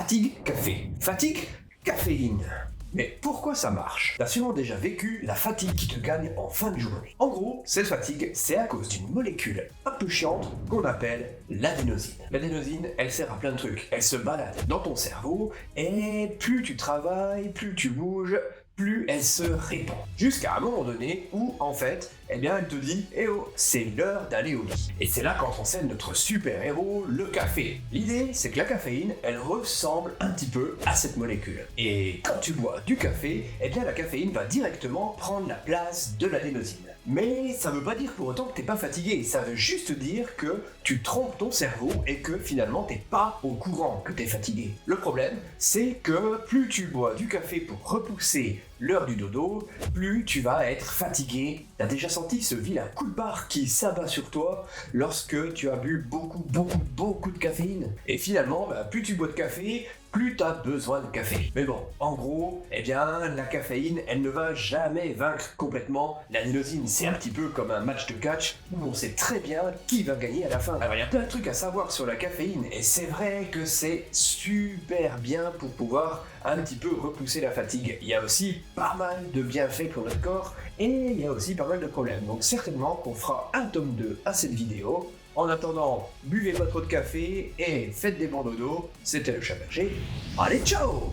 Fatigue, café. Fatigue, caféine. Mais pourquoi ça marche? T'as sûrement déjà vécu la fatigue qui te gagne en fin de journée. En gros, cette fatigue, c'est à cause d'une molécule un peu chiante qu'on appelle l'adénosine. L'adénosine, elle sert à plein de trucs. Elle se balade dans ton cerveau et plus tu travailles, plus tu bouges, plus elle se répand. Jusqu'à un moment donné où, en fait, eh bien, elle te dit « Eh oh, c'est l'heure d'aller au lit ». Et c'est là qu'entre en scène notre super-héros, le café. L'idée, c'est que la caféine, elle ressemble un petit peu à cette molécule. Et quand tu bois du café, eh bien, la caféine va directement prendre la place de l'adénosine. Mais ça veut pas dire pour autant que t'es pas fatigué, ça veut juste dire que tu trompes ton cerveau et que finalement t'es pas au courant que t'es fatigué. Le problème, c'est que plus tu bois du café pour repousser l'heure du dodo, plus tu vas être fatigué. T'as déjà senti ce vilain coup de barre qui s'abat sur toi lorsque tu as bu beaucoup de caféine. Et finalement, plus tu bois de café, plus t'as besoin de café. Mais bon, en gros, eh bien, la caféine, elle ne va jamais vaincre complètement l'adénosine. C'est un petit peu comme un match de catch où on sait très bien qui va gagner à la fin. Alors, il y a plein de trucs à savoir sur la caféine, et c'est vrai que c'est super bien pour pouvoir un petit peu repousser la fatigue. Il y a aussi pas mal de bienfaits pour notre corps, et il y a aussi pas mal de problèmes. Donc certainement qu'on fera un tome 2 à cette vidéo. En attendant, buvez pas trop de café et faites des bons dodo. C'était le Chat Berger. Allez, ciao!